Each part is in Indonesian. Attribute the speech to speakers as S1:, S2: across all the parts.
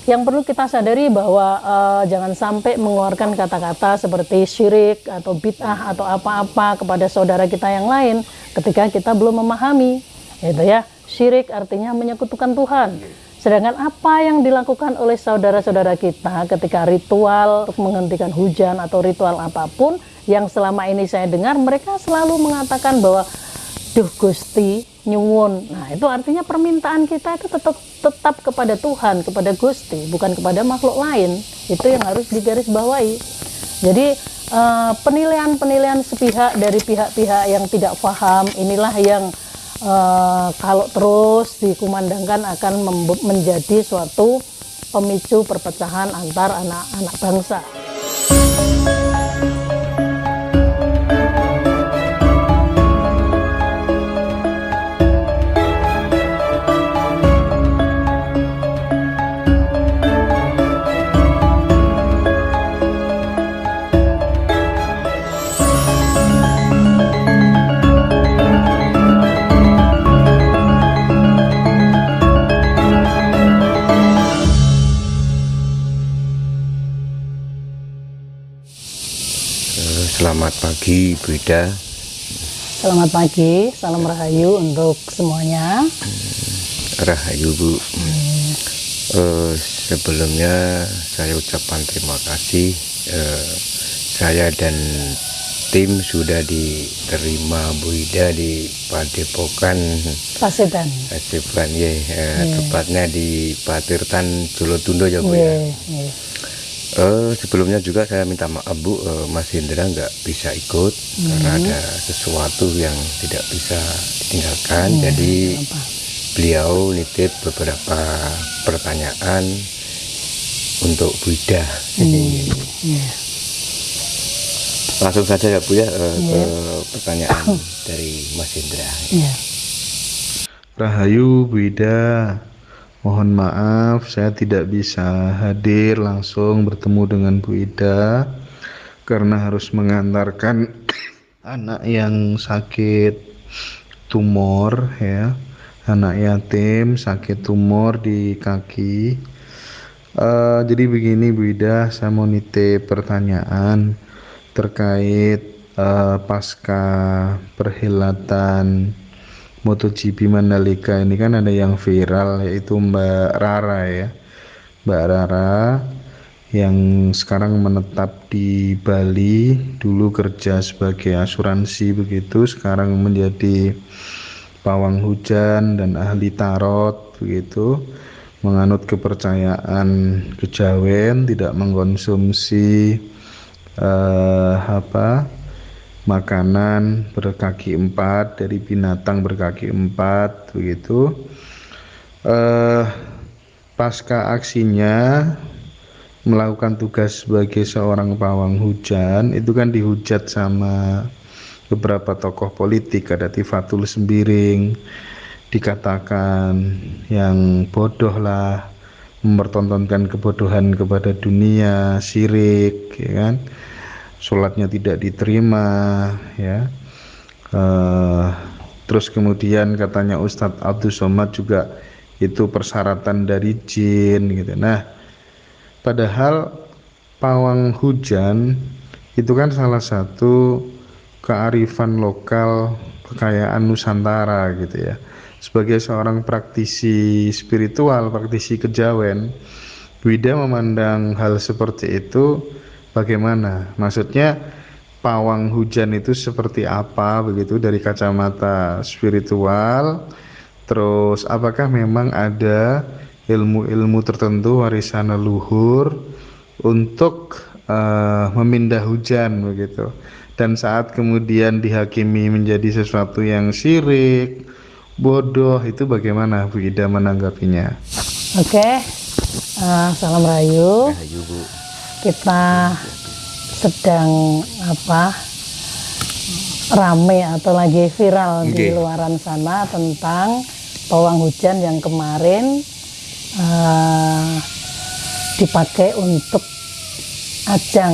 S1: yang perlu kita sadari bahwa jangan sampai mengeluarkan kata-kata seperti syirik atau bid'ah atau apa-apa kepada saudara kita yang lain ketika kita belum memahami, gitu ya. Syirik artinya menyekutukan Tuhan. Sedangkan apa yang dilakukan oleh saudara-saudara kita ketika ritual untuk menghentikan hujan atau ritual apapun yang selama ini saya dengar, mereka selalu mengatakan bahwa duh Gusti nyuwun. Nah, itu artinya permintaan kita itu tetap kepada Tuhan, kepada Gusti, bukan kepada makhluk lain. Itu yang harus digarisbawahi. Jadi penilaian-penilaian sepihak dari pihak-pihak yang tidak paham inilah yang kalau terus dikumandangkan akan menjadi suatu pemicu perpecahan antar anak-anak bangsa.
S2: Selamat pagi Bu Ida.
S1: Selamat pagi, salam rahayu untuk semuanya.
S2: Rahayu Bu. Sebelumnya saya ucapkan terima kasih. Saya dan tim sudah diterima Bu Ida di Padepokan
S1: Paseban
S2: ya, tepatnya di Patirtan Jolotundo ya Bu ya. Sebelumnya juga saya minta maaf Bu, Mas Hendra nggak bisa ikut karena ada sesuatu yang tidak bisa ditinggalkan. Jadi beliau nitip beberapa pertanyaan untuk Bu Ida. Langsung saja ya Bu ya ke pertanyaan dari Mas Hendra.
S3: Rahayu Bu Ida. Mohon maaf saya tidak bisa hadir langsung bertemu dengan Bu Ida karena harus mengantarkan anak yang sakit tumor ya, anak yatim sakit tumor di kaki. Jadi begini Bu Ida, saya mau nitip pertanyaan terkait pasca perhelatan MotoGP Mandalika ini kan ada yang viral, yaitu Mbak Rara ya, Mbak Rara yang sekarang menetap di Bali, dulu kerja sebagai asuransi begitu, sekarang menjadi pawang hujan dan ahli tarot begitu, menganut kepercayaan kejawen, tidak mengkonsumsi makanan berkaki 4 dari binatang berkaki 4 begitu. Pasca aksinya melakukan tugas sebagai seorang pawang hujan, itu kan dihujat sama beberapa tokoh politik, ada Tifatul Sembiring, dikatakan yang bodoh lah, mempertontonkan kebodohan kepada dunia, syirik ya kan, sholatnya tidak diterima ya. Terus kemudian katanya Ustadz Abdul Somad juga itu persyaratan dari jin gitu. Nah, padahal pawang hujan itu kan salah satu kearifan lokal kekayaan Nusantara gitu ya. Sebagai seorang praktisi spiritual, praktisi kejawen, Wida memandang hal seperti itu bagaimana? Maksudnya pawang hujan itu seperti apa begitu dari kacamata spiritual? Terus apakah memang ada ilmu-ilmu tertentu warisan leluhur untuk memindah hujan begitu? Dan saat kemudian dihakimi menjadi sesuatu yang syirik, bodoh, itu bagaimana Bu Ida menanggapinya?
S1: Oke, salam rahayu.
S2: Rahayu Bu.
S1: Kita sedang rame atau lagi viral di luaran sana tentang pawang hujan yang kemarin dipakai untuk ajang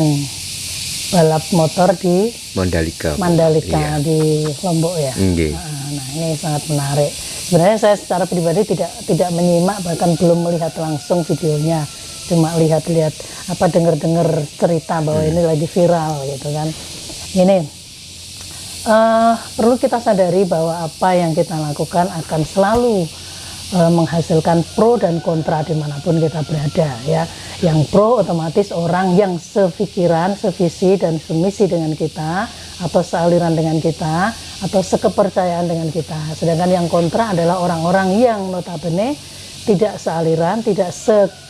S1: balap motor di Mandalika iya, di Lombok ya. Nah, ini sangat menarik. Sebenarnya saya secara pribadi tidak menyimak, bahkan belum melihat langsung videonya. cuma lihat-lihat apa dengar-dengar cerita bahwa ini lagi viral gitu kan. Ini perlu kita sadari bahwa apa yang kita lakukan akan selalu menghasilkan pro dan kontra dimanapun kita berada ya. Yang pro otomatis orang yang sepikiran, sevisi dan semisi dengan kita, atau sealiran dengan kita, atau sekepercayaan dengan kita. Sedangkan yang kontra adalah orang-orang yang notabene tidak sealiran, tidak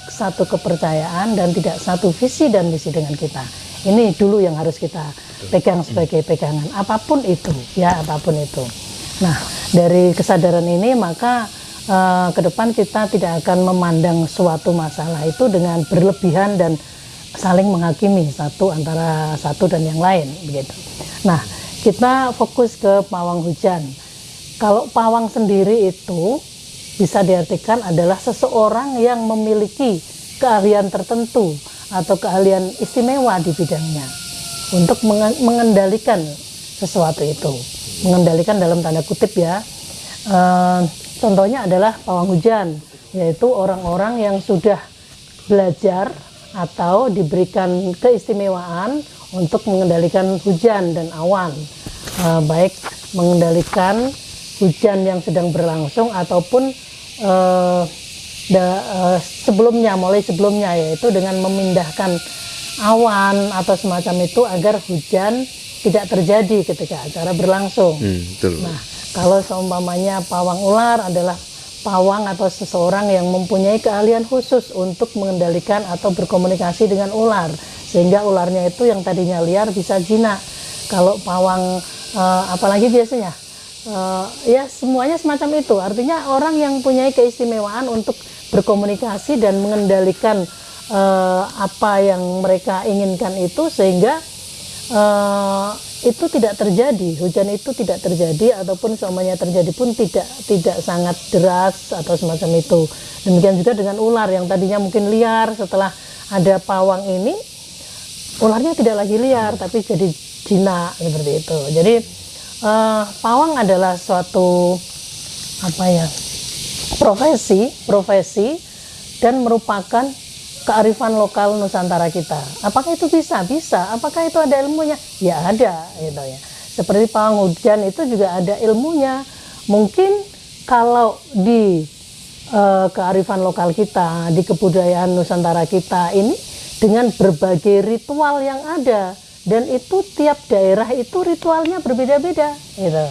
S1: satu kepercayaan, dan tidak satu visi dan misi dengan kita. Ini dulu yang harus kita pegang sebagai pegangan, apapun itu ya, apapun itu. Nah, dari kesadaran ini maka ke depan kita tidak akan memandang suatu masalah itu dengan berlebihan dan saling menghakimi antara satu dan yang lain begitu. Nah, kita fokus ke pawang hujan. Kalau pawang sendiri itu bisa diartikan adalah seseorang yang memiliki keahlian tertentu atau keahlian istimewa di bidangnya untuk mengendalikan sesuatu itu. Mengendalikan dalam tanda kutip ya. Contohnya adalah pawang hujan, yaitu orang-orang yang sudah belajar atau diberikan keistimewaan untuk mengendalikan hujan dan awan, baik mengendalikan hujan yang sedang berlangsung ataupun mulai sebelumnya, yaitu dengan memindahkan awan atau semacam itu agar hujan tidak terjadi ketika acara berlangsung.
S2: Betul.
S1: Nah, kalau seumpamanya pawang ular adalah pawang atau seseorang yang mempunyai keahlian khusus untuk mengendalikan atau berkomunikasi dengan ular, sehingga ularnya itu yang tadinya liar bisa jinak. Kalau pawang apalagi biasanya ya semuanya semacam itu, artinya orang yang punya keistimewaan untuk berkomunikasi dan mengendalikan apa yang mereka inginkan itu, sehingga itu tidak terjadi, hujan itu tidak terjadi, ataupun semuanya terjadi pun tidak sangat deras atau semacam itu. Demikian juga dengan ular yang tadinya mungkin liar, setelah ada pawang ini ularnya tidak lagi liar tapi jadi jinak seperti itu. Jadi pawang adalah suatu profesi dan merupakan kearifan lokal Nusantara kita. Apakah itu bisa? Bisa. Apakah itu ada ilmunya? Ya ada, gitu ya. Seperti pawang hujan itu juga ada ilmunya. Mungkin kalau di kearifan lokal kita, di kebudayaan Nusantara kita ini dengan berbagai ritual yang ada, dan itu tiap daerah itu ritualnya berbeda-beda, gitu.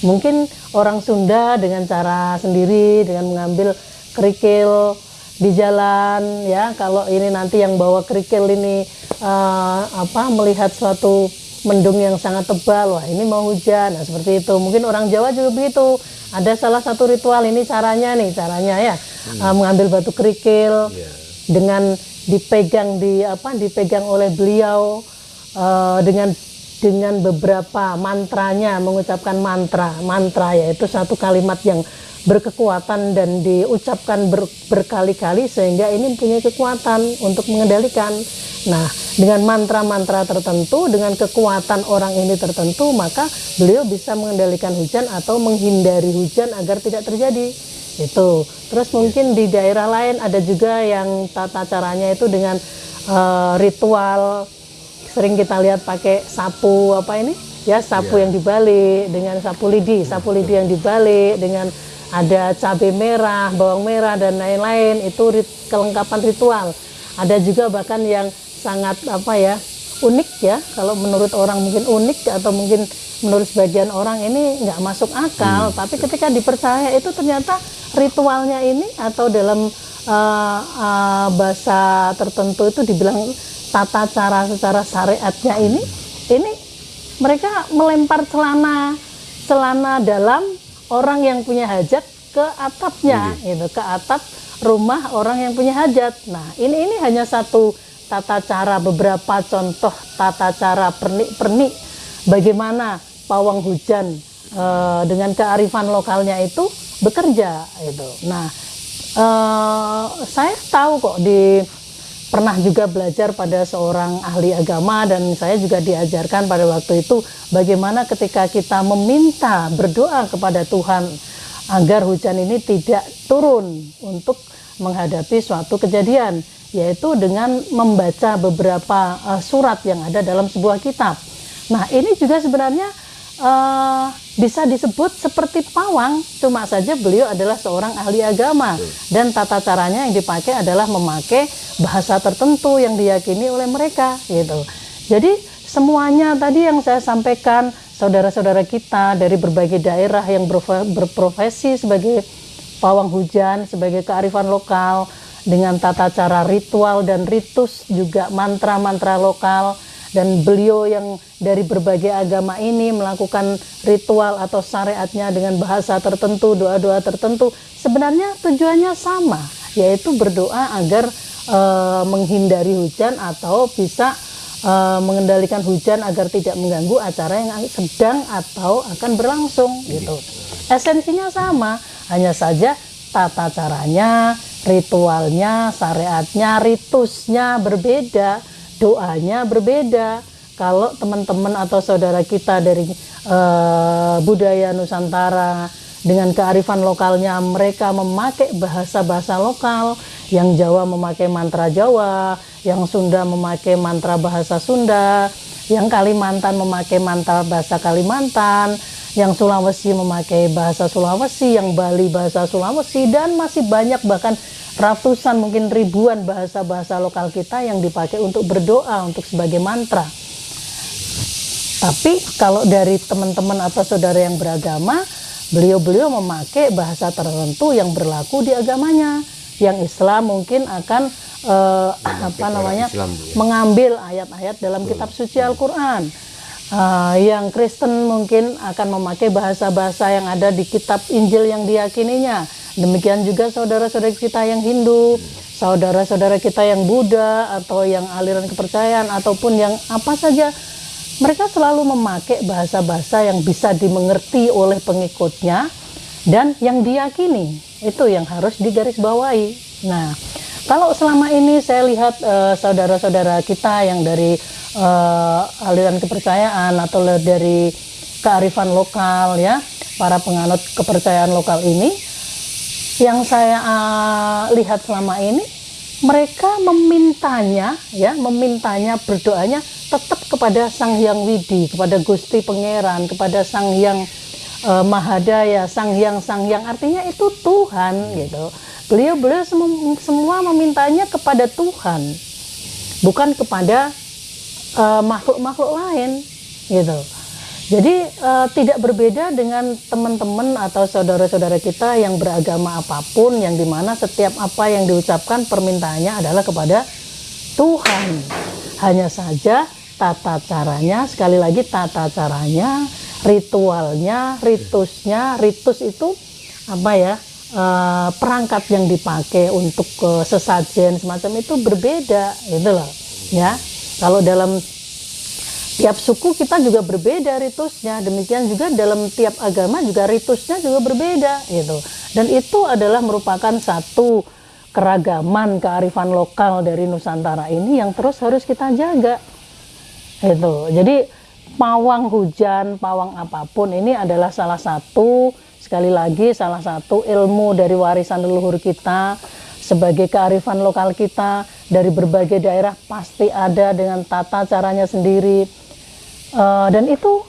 S1: Mungkin orang Sunda dengan cara sendiri, dengan mengambil kerikil di jalan ya. Kalau ini nanti yang bawa kerikil ini melihat suatu mendung yang sangat tebal, wah ini mau hujan. Nah, seperti itu. Mungkin orang Jawa juga begitu. Ada salah satu ritual, ini caranya ya, mengambil batu kerikil dengan dipegang oleh beliau dengan beberapa mantranya, mengucapkan mantra yaitu satu kalimat yang berkekuatan dan diucapkan berkali-kali sehingga ini mempunyai kekuatan untuk mengendalikan. Nah, dengan mantra-mantra tertentu, dengan kekuatan orang ini tertentu, maka beliau bisa mengendalikan hujan atau menghindari hujan agar tidak terjadi. Itu. Terus mungkin di daerah lain ada juga yang tata caranya itu dengan ritual. Sering kita lihat pakai sapu sapu yang dibalik, dengan sapu lidi yang dibalik, dengan ada cabai merah, bawang merah dan lain-lain. Itu kelengkapan ritual. Ada juga bahkan yang sangat unik ya, kalau menurut orang mungkin unik, atau mungkin menurut sebagian orang ini nggak masuk akal, tapi ketika dipercaya itu ternyata ritualnya ini, atau dalam bahasa tertentu itu dibilang tata cara secara syariatnya ini mereka melempar celana dalam orang yang punya hajat ke atapnya, gitu, ke atap rumah orang yang punya hajat. Nah, ini hanya satu tata cara, beberapa contoh tata cara pernik-pernik bagaimana pawang hujan dengan kearifan lokalnya itu bekerja. Itu. Nah, saya tahu kok pernah juga belajar pada seorang ahli agama, dan saya juga diajarkan pada waktu itu bagaimana ketika kita meminta, berdoa kepada Tuhan agar hujan ini tidak turun untuk menghadapi suatu kejadian, yaitu dengan membaca beberapa surat yang ada dalam sebuah kitab. Nah, ini juga sebenarnya bisa disebut seperti pawang, cuma saja beliau adalah seorang ahli agama dan tata caranya yang dipakai adalah memakai bahasa tertentu yang diyakini oleh mereka gitu. Jadi semuanya tadi yang saya sampaikan, saudara-saudara kita dari berbagai daerah yang berprofesi sebagai pawang hujan, sebagai kearifan lokal dengan tata cara ritual dan ritus, juga mantra-mantra lokal. Dan beliau yang dari berbagai agama ini melakukan ritual atau syariatnya dengan bahasa tertentu, doa-doa tertentu, sebenarnya tujuannya sama, yaitu berdoa agar menghindari hujan atau bisa mengendalikan hujan agar tidak mengganggu acara yang sedang atau akan berlangsung gitu. Esensinya sama, hanya saja tata caranya, ritualnya, syariatnya, ritusnya berbeda, doanya berbeda. Kalau teman-teman atau saudara kita dari budaya Nusantara dengan kearifan lokalnya, mereka memakai bahasa-bahasa lokal, yang Jawa memakai mantra Jawa, yang Sunda memakai mantra bahasa Sunda, yang Kalimantan memakai mantra bahasa Kalimantan, yang Sulawesi memakai bahasa Sulawesi, yang Bali bahasa Sulawesi, dan masih banyak, bahkan ratusan mungkin ribuan bahasa-bahasa lokal kita yang dipakai untuk berdoa, untuk sebagai mantra. Tapi kalau dari teman-teman atau saudara yang beragama, beliau memakai bahasa tertentu yang berlaku di agamanya. Yang Islam mungkin akan mengambil ayat-ayat dalam kitab suci Al-Quran. Yang Kristen mungkin akan memakai bahasa-bahasa yang ada di kitab Injil yang diyakininya. Demikian juga saudara-saudara kita yang Hindu, saudara-saudara kita yang Buddha, atau yang aliran kepercayaan, ataupun yang apa saja, mereka selalu memakai bahasa-bahasa yang bisa dimengerti oleh pengikutnya dan yang diyakini. Itu yang harus digarisbawahi. Nah, kalau selama ini saya lihat saudara-saudara kita yang dari aliran kepercayaan atau dari kearifan lokal, ya, para penganut kepercayaan lokal ini, yang saya lihat selama ini, mereka memintanya, berdoanya tetap kepada Sang Hyang Widi, kepada Gusti Pangeran, kepada Sang Hyang Mahadaya, Sang Hyang, artinya itu Tuhan gitu. Beliau semua memintanya kepada Tuhan, bukan kepada makhluk-makhluk lain gitu. Jadi tidak berbeda dengan teman-teman atau saudara-saudara kita yang beragama apapun, yang dimana setiap apa yang diucapkan permintaannya adalah kepada Tuhan. Hanya saja tata caranya, sekali lagi tata caranya, ritualnya, ritusnya, ritus itu apa ya, perangkat yang dipakai untuk sesajen semacam itu berbeda, gitu loh ya. Kalau dalam tiap suku kita juga berbeda ritusnya, demikian juga dalam tiap agama juga ritusnya juga berbeda gitu. Dan itu adalah merupakan satu keragaman kearifan lokal dari Nusantara ini yang terus harus kita jaga gitu. Jadi pawang hujan, pawang apapun ini adalah salah satu, sekali lagi salah satu ilmu dari warisan leluhur kita sebagai kearifan lokal kita. Dari berbagai daerah pasti ada dengan tata caranya sendiri. Dan itu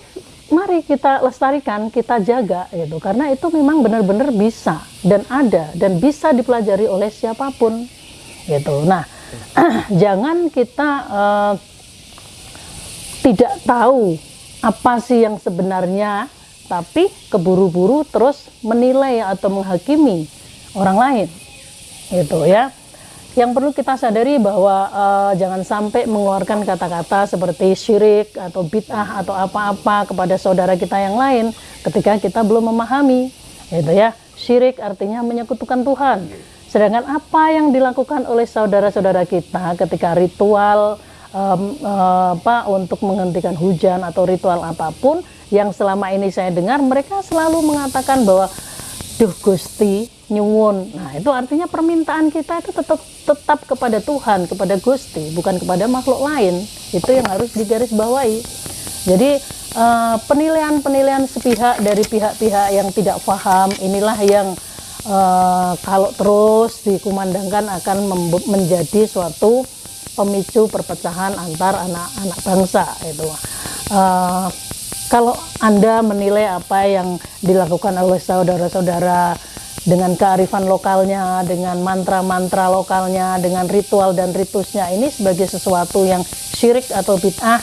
S1: mari kita lestarikan, kita jaga gitu, karena itu memang benar-benar bisa dan ada dan bisa dipelajari oleh siapapun gitu. Nah, jangan kita tidak tahu apa sih yang sebenarnya, tapi keburu-buru terus menilai atau menghakimi orang lain gitu ya. Yang perlu kita sadari bahwa jangan sampai mengeluarkan kata-kata seperti syirik atau bid'ah atau apa-apa kepada saudara kita yang lain ketika kita belum memahami, gitu ya. Syirik artinya menyekutukan Tuhan. Sedangkan apa yang dilakukan oleh saudara-saudara kita ketika ritual untuk menghentikan hujan atau ritual apapun yang selama ini saya dengar, mereka selalu mengatakan bahwa duh Gusti nyuwun. Nah, itu artinya permintaan kita itu tetap kepada Tuhan, kepada Gusti, bukan kepada makhluk lain. Itu yang harus digarisbawahi. Jadi penilaian-penilaian sepihak dari pihak-pihak yang tidak paham, inilah yang kalau terus dikumandangkan akan menjadi suatu pemicu perpecahan antar anak-anak bangsa itu. Kalau Anda menilai apa yang dilakukan oleh saudara-saudara dengan kearifan lokalnya, dengan mantra-mantra lokalnya, dengan ritual dan ritusnya ini sebagai sesuatu yang syirik atau bid'ah,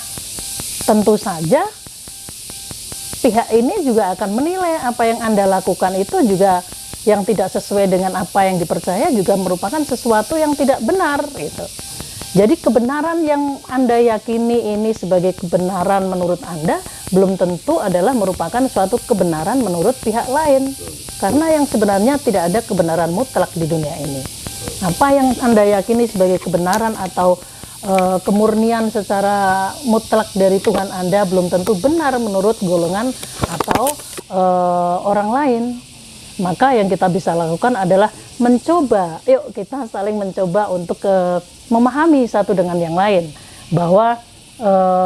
S1: tentu saja pihak ini juga akan menilai apa yang Anda lakukan itu juga yang tidak sesuai dengan apa yang dipercaya juga merupakan sesuatu yang tidak benar gitu. Jadi kebenaran yang Anda yakini ini sebagai kebenaran menurut Anda belum tentu adalah merupakan suatu kebenaran menurut pihak lain. Karena yang sebenarnya tidak ada kebenaran mutlak di dunia ini. Apa yang Anda yakini sebagai kebenaran atau kemurnian secara mutlak dari Tuhan Anda belum tentu benar menurut golongan atau orang lain. Maka yang kita bisa lakukan adalah mencoba, yuk kita saling mencoba untuk memahami satu dengan yang lain, bahwa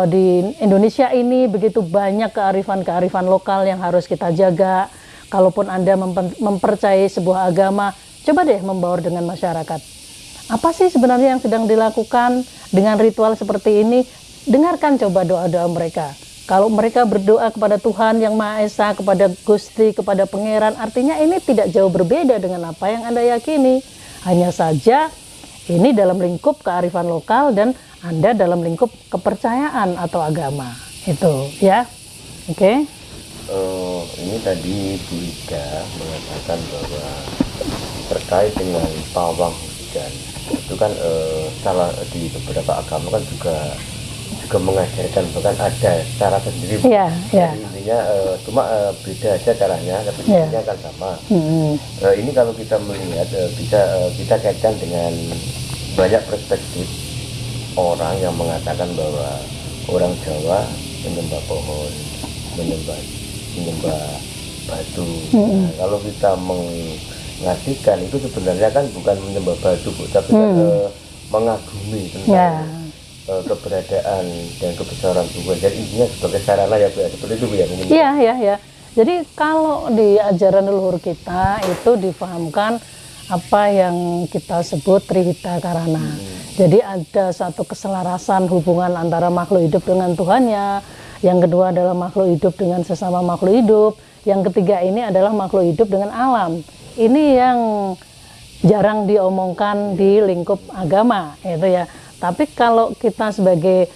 S1: di Indonesia ini begitu banyak kearifan-kearifan lokal yang harus kita jaga. Kalaupun Anda mempercayai sebuah agama, coba deh membaur dengan masyarakat. Apa sih sebenarnya yang sedang dilakukan dengan ritual seperti ini? Dengarkan coba doa-doa mereka. Kalau mereka berdoa kepada Tuhan Yang Maha Esa, kepada Gusti, kepada Pangeran, artinya ini tidak jauh berbeda dengan apa yang Anda yakini. Hanya saja ini dalam lingkup kearifan lokal dan Anda dalam lingkup kepercayaan atau agama. Itu ya. Oke.
S2: Ini tadi Bu Ida mengatakan bahwa terkait dengan pawang hujan itu kan salah di beberapa agama kan juga mengajarkan, bahkan ada cara sendiri.
S1: Yeah.
S2: Jadi intinya cuma beda aja caranya, tapi intinya kan sama. Ini kalau kita melihat bisa kita kaitkan dengan banyak perspektif orang yang mengatakan bahwa orang Jawa menyembah pohon, menyembah batu. Nah, kalau kita mengartikan itu sebenarnya kan bukan menyembah batu, Bu, tapi kan mengagumi tentang keberadaan dan kebesaran Tuhan. Jadi intinya sebagai sarana ya, Bu, seperti itu, Bu, ya.
S1: Iya. Jadi kalau di ajaran leluhur kita itu difahamkan apa yang kita sebut Trihita Karana. Jadi ada satu keselarasan hubungan antara makhluk hidup dengan Tuhannya. Yang kedua adalah makhluk hidup dengan sesama makhluk hidup. Yang ketiga ini adalah makhluk hidup dengan alam. Ini yang jarang diomongkan di lingkup agama, itu ya. Tapi kalau kita sebagai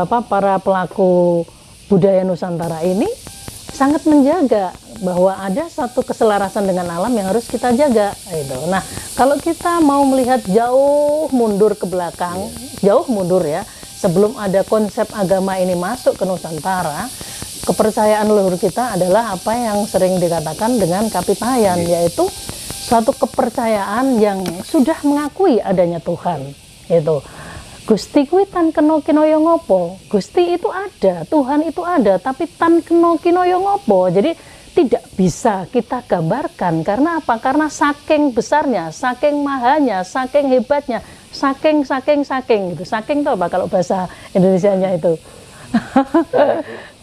S1: para pelaku budaya Nusantara ini sangat menjaga bahwa ada satu keselarasan dengan alam yang harus kita jaga. Itu. Nah, kalau kita mau melihat jauh mundur ke belakang, jauh mundur ya, sebelum ada konsep agama ini masuk ke Nusantara, kepercayaan leluhur kita adalah apa yang sering dikatakan dengan kapitayan, yaitu suatu kepercayaan yang sudah mengakui adanya Tuhan. Itu. Gusti kuwi tan kena kinaya ngopo? Gusti itu ada, Tuhan itu ada, tapi tan kena kinaya ngopo? Jadi tidak bisa kita gambarkan. Karena apa? Karena saking besarnya, saking mahanya, saking hebatnya, saking gitu. Saking itu apa kalau bahasa Indonesianya itu?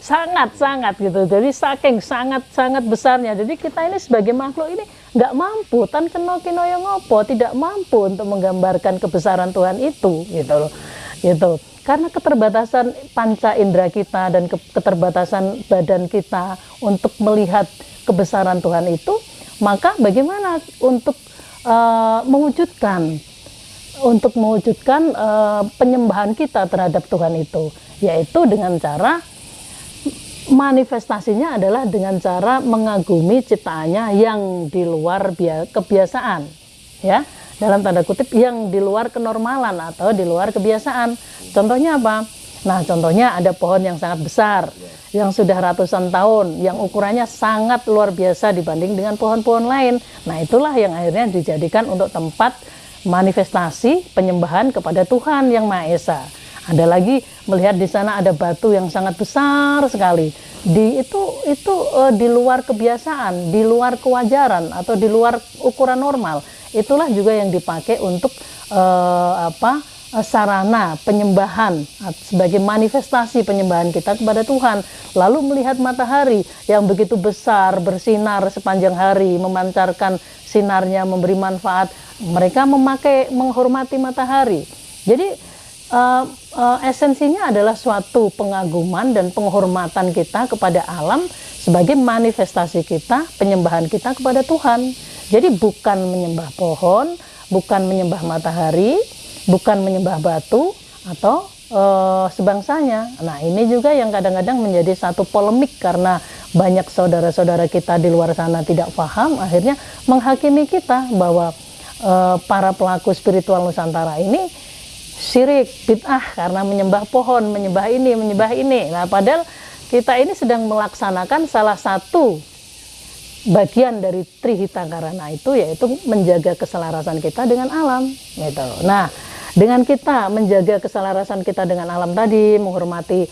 S1: sangat gitu. Jadi saking sangat besarnya. Jadi kita ini sebagai makhluk ini nggak mampu, tan kena kinaya ngopo, tidak mampu untuk menggambarkan kebesaran Tuhan itu, gitu loh. Gitu. Karena keterbatasan panca indera kita dan keterbatasan badan kita untuk melihat kebesaran Tuhan itu, maka bagaimana untuk mewujudkan penyembahan kita terhadap Tuhan itu, yaitu dengan cara manifestasinya adalah dengan cara mengagumi ciptaannya yang di luar kebiasaan, ya, dalam tanda kutip yang di luar kenormalan atau di luar kebiasaan. Contohnya apa? Nah, contohnya ada pohon yang sangat besar, yang sudah ratusan tahun, yang ukurannya sangat luar biasa dibanding dengan pohon-pohon lain. Nah, itulah yang akhirnya dijadikan untuk tempat manifestasi penyembahan kepada Tuhan Yang Maha Esa. Ada lagi melihat di sana ada batu yang sangat besar sekali. Itu di luar kebiasaan, di luar kewajaran atau di luar ukuran normal. Itulah juga yang dipakai untuk sarana penyembahan, sebagai manifestasi penyembahan kita kepada Tuhan. Lalu melihat matahari yang begitu besar, bersinar sepanjang hari, memancarkan sinarnya, memberi manfaat, mereka menghormati matahari. Jadi esensinya adalah suatu pengaguman dan penghormatan kita kepada alam sebagai manifestasi kita, penyembahan kita kepada Tuhan. Jadi bukan menyembah pohon, bukan menyembah matahari, bukan menyembah batu atau sebangsanya. Nah, ini juga yang kadang-kadang menjadi satu polemik karena banyak saudara-saudara kita di luar sana tidak paham, akhirnya menghakimi kita bahwa para pelaku spiritual Nusantara ini syirik, bid'ah karena menyembah pohon, menyembah ini, menyembah ini. Nah, padahal kita ini sedang melaksanakan salah satu bagian dari Trihita Karana itu, yaitu menjaga keselarasan kita dengan alam gitu. Nah, dengan kita menjaga keselarasan kita dengan alam tadi, menghormati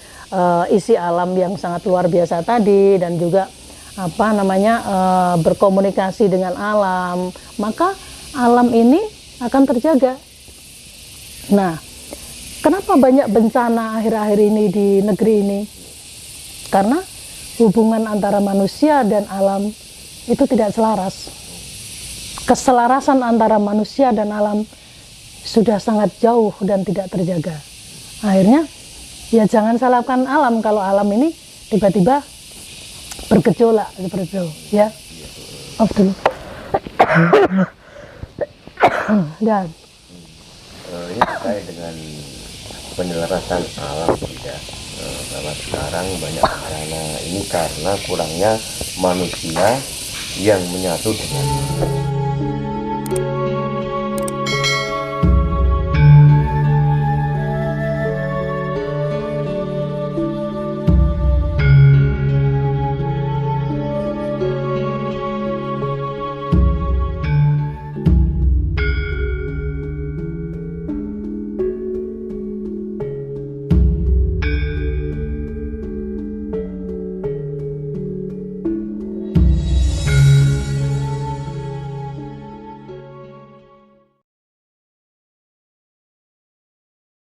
S1: isi alam yang sangat luar biasa tadi, dan juga berkomunikasi dengan alam, maka alam ini akan terjaga. Nah, kenapa banyak bencana akhir-akhir ini di negeri ini? Karena hubungan antara manusia dan alam itu tidak selaras. Keselarasan antara manusia dan alam sudah sangat jauh dan tidak terjaga. Akhirnya, ya jangan salahkan alam kalau alam ini tiba-tiba bergejolak seperti itu, ya. Off dulu. Dan
S2: ini terkait dengan penyelarasan alam tidak, bahwa sekarang banyak bencana ini karena kurangnya manusia yang menyatu dengan